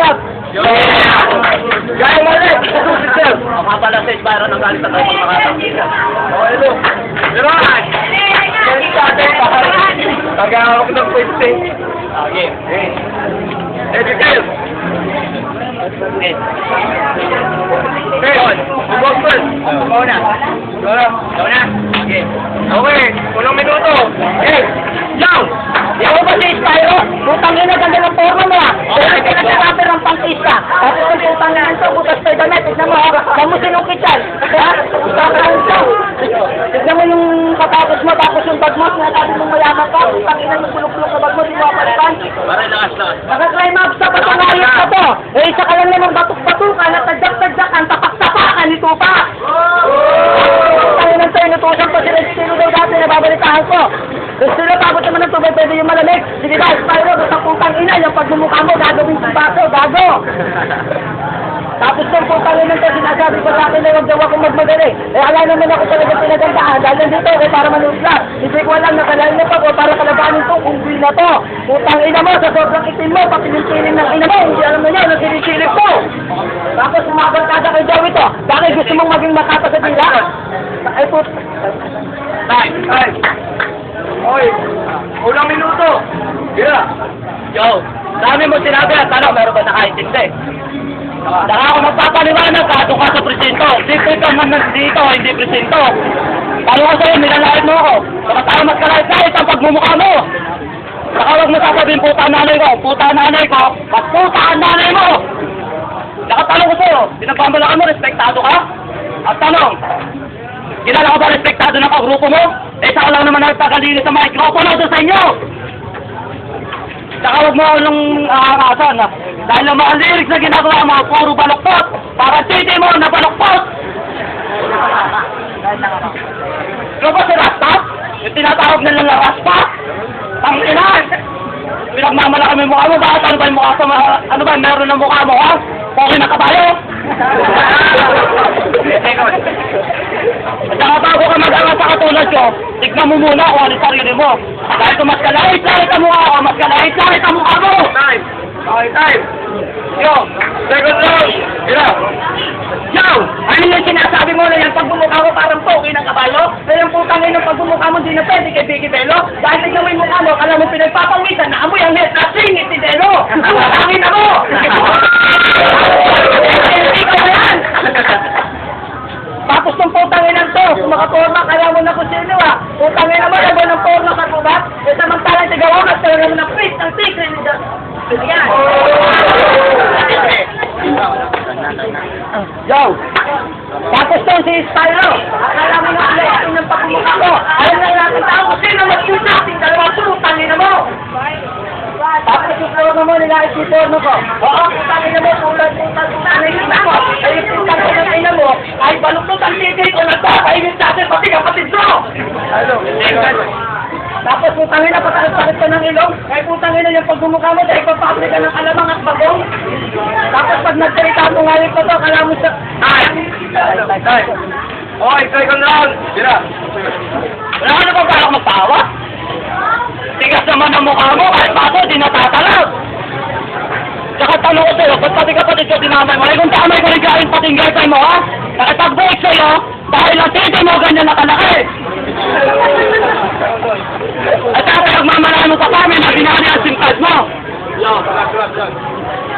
up? Gaya mali! Susunod sir! Mga pala sa Isbara ng galit na tayo pag makatangkita. Okay, look. Diran! Tagahawak ng pwede. Okay. Educate! Okay. Okay, bubog first. Ikaw na. Ikaw na. Okay. Okay, unang minuto. Okay, Yow! Ikaw ba si Spyro? Putang ina, ganda ng forma mo ah! Kaya pinag-rapper ng pang-isa. Tapos ang putang ina ito, bukas tayo damit. Tignan mo ha, saan mo sinukit yan? Ha? Putang ina ito. Tignan mo yung katapos mo, tapos yung bag mo, sinatabi mong mayaman ka. Putang ina yung bulok-bulok na bag mo, di mo kapalitan. Para lakas. Naka-climax na pa sa layot na to. Eh, isa ka lang naman batuk-batukan at tagdak-tagdakan, tapak-tapakan, ito pa. Ang inang tayo natusan pa sila Stilo daw dati, nababalitahan ko. Gusto nila, pagod naman ng tubig, pwede yung malamig. Sige ba, Spyro, gusto putang ina, yung pagmumukha mo, gagawin sa baso, gago. Tapos yung putang ina to, sinasabi ko sa akin na huwag daw akong magmadali. Eh, ala naman ako talaga pinagandaan. Dahil nandito ako para manuslat. Hindi ko alam, nakalain pa ko para kalaganin to, unggoy na to. Putang ina mo, sa sobrang itim mo, papilintilin ng ina mo, hindi alam na niya, nasisilip ko. Tapos umabarkada kay Joey to. Bakit gusto mong maging makata sa dila? Ay, time. Okay, unang minuto. Yeah. Yo, dami mo sinabi at ano, meron ba nakaintindi? Saka ako magpapaliwanag ka, doon ka sa presinto. Dito ka man dito, hindi presinto. Talo ko sa'yo, nilalait mo ako. Saka tama ka lahit ang pagmumukha mo. Saka huwag mo sasabihin puta nanay ko, mas puta ang nanay mo. Saka tanong ko sa'yo, pinagpamalakan mo, respektado ka? At tanong, kilala ko ba respektado ng kagrupo mo? Eh, saka lang naman nagpagalinis sa microphone doon sa inyo. Saka huwag mo nung aakasan na dahil ang mga lyrics na ginagawa mo, puro balokpot. Para titi mo na balokpot. Ano ba si Rasta? Yung tinatawag nila na Rasta? Tangina! Pinagmamalaki mo yung mukha mo. Bakit ano ba yung mukha mo? Ano ba meron ng mukha mo, ha? Poki na kabayo? Saka bago ka mag-angat sa katulad ko, tignan mo muna kung ano sarili mo. Dahil kung mas kalahit-lahit ang mukha ko, mas kalahit-lahit ang mukha mo! Time. Okay, time. Yo, second round. Hira. Yo! Ano yung sinasabi mo na yung pagbumukha mo parang poki ng kabayo? Na yung putang ina ng pagbumukha mo di na pwede kay Biggie Bello? Dahil tignan mo yung mukha mo, kala mo pinagpapawisan na amoy ang head na singit si Bello! Putangin na mo! Hindi ka yan! Tapos ng putangin ng to, makaporma, kaya mo na kung sino ah. Putangin naman, ako ng porma sa kubat. E samantalang tigawakas, talaga mo ng freeze ng secret ni Diyos. Yan. Yo! Tapos to si Spyro. Akala mo na ang ng pagmumukha ko. Alam na natin tao kung sino mag-shooting. Dalawang putangin na mo. Tapos yung porno mo, nilait yung porno ko. Oo, putangin na mo, putangin na mo. Ay, yung putangin na mo, ay baluktot ang titig ko, nagpapahingin sa atin, pati kapatid mo! Tapos putangin na, patakit ka ng ilong, ay putangin na yung pagmumukha mo, dahil papapli ka ng alamang at bagong. Tapos pag nagsalita mo ngayon pa to, kala mo sa... Time. Okay, second round. Hira. Wala ka na ba parang magtawa? Tigas naman ang mukha mo, kahit baso, di natatalab. Saka tanong ko sa'yo, ba't pati kapatid ko dinamay mo? Ay kung tamay ko rin galing pating girlfriend mo, ha? Nakipag-break sa'yo, dahil ang titi mo ganyan nakalaki. At saka nagmamalano sa pamin na binali ang simcard mo.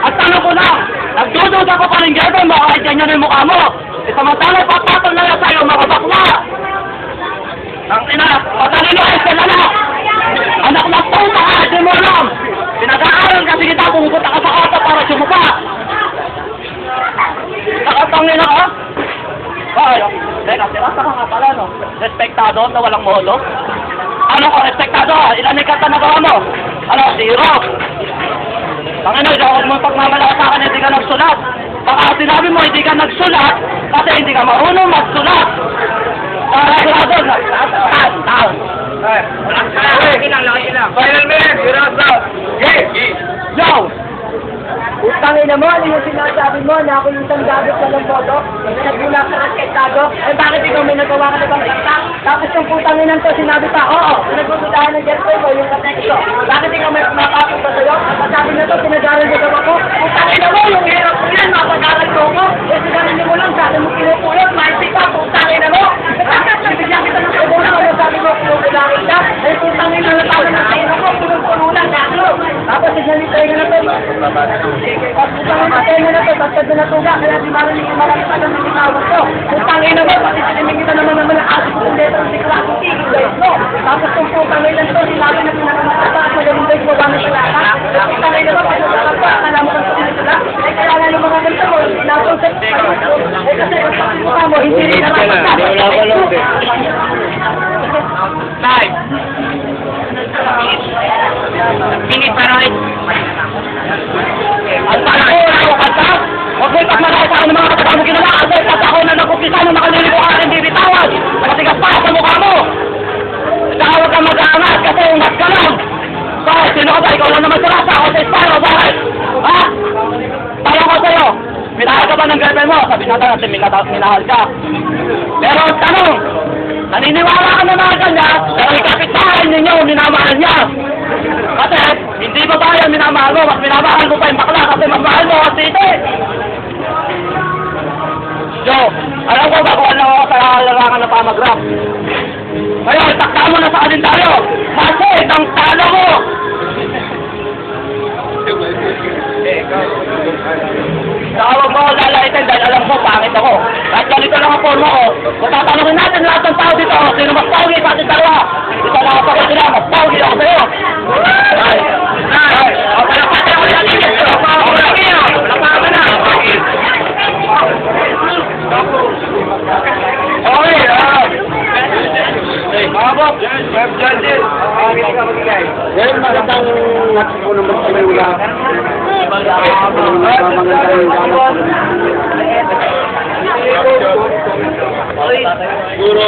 At tanong ko na, nagdududa ko pa rin girlfriend mo, kahit ganyan yung mukha mo. Isamantalang papatol na lang sa'yo, mga bakla. Ang ina, patalino ay sila na. Anak na puta ka, di mo alam. Pinag-aaral kasi kita, pumupunta ka sa kota para sumupa. Nakatangin ako. Bakit? Teka, tirasa ka nga pala, no? Respektado na walang modo? Ano ko, respektado ka? Ilan may kanta nagawa mo? Ano, zero. Panginoon, huwag mo pagmamalaki sa akin, hindi ka nagsulat. Baka sinabi mo, hindi ka nagsulat, kasi hindi ka marunong magsulat. Para sigurado, tao. Final minute. Hira. Yo! Utangin na mo, ano yung sinasabi mo na ako yung isang gagawin sa lang boto? Nagbulak sa rasketado? Eh bakit ikaw may nagawa ka na bang ikta? Tapos yung putangin nan to, sinabi pa, oo, pinagbubutahan ng girlfriend mo, yung kateksto. Bakit ikaw may kumapapit pa sa'yo? Sabi na to, pinag-aral ko daw ako. Utangin na mo, yung hirap ko yan, mapag-aral ko ako. Eh sigarin mo lang, sabi mo pinupulot, maisi pa, utangin na mo. Bigyan kita ng kubulang, ano sabi mo, pinupulangin ka? Eh utangin na natalo ng sino ko, pinupululang gano. Tapos isanitay na to. Pag utangin na tayo na to, basta na natuga, kaya di marinig yung marami pa ng minitawag ko. Utangin na mo, pati siniming kita naman ng ating kung dito ang siklasong tigil guys mo. Tapos kung utangin na to, sinabi na pinakamataba at magaling guys mo, gano'n sila ka? Utangin na mo, pati sa pa, akala mo kang sila sila. Eh kaya nga ng mga ganito mo, nasunset pa rin mo. Eh kasi ang mukha mo, hindi rin naman Live. Pingit pa rin. Ang tala ko, ako kanta. Huwag mo ipagmalaki sa akin ng mga katagang mo ginawa. Kasi pati ako na nagkumpisa nung nakaliligo ka hindi bitawan. Matigas pa sa mukha mo. Saka huwag kang mag-aangat kasi umat ka lang. So, sino ka ba? Ikaw lang naman sarasa. Ako sa Espano. Bakit? Ha? Tanong ko sa'yo. Minahal ka ba ng girlfriend mo? Sabi natin minahal ka. Pero ang tanong, naniniwala ka na mga kanya, pero ikapit-bahay ninyo, minamahal niya. Kasi, hindi ba tayo minamahal mo, mas minamahal mo pa yung bakla kasi mas mahal mo kasi ito eh. So, alam ko ba kung ano ako sa larangan na pamagrap? Ngayon, takta mo na sa kalendaryo. Kasi, ang talo mo. Nakawag mo ako lalaitin dahil alam ko, pangit ako. Kahit ganito lang ang forma ko, kung tatanungin natin lahat ng tao dito, sino mas paugi sa ating dalawa? Isa lang ako sa sila, mas paugi ako sa'yo. Ay! O, palapatan ako yung limit. Palapatan ako lang iyo. Palapatan na. Okay, mga Bob, web judges, hindi ka magigay. Yan, magandang natin ko naman sa may wala. Siguro,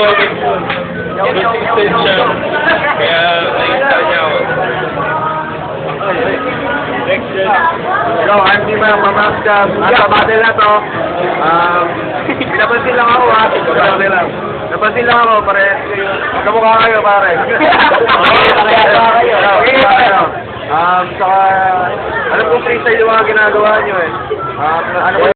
consistent siya. Kaya nakita niya ako. Ikaw, hindi mo yung mamaska. Nasa battle na to. Napansin lang ako ha. Napansin lang ako, pare. Kamukha kayo, pare. Okay, kayo. Saka, alam ko freestyle yung mga ginagawa nyo eh. Ano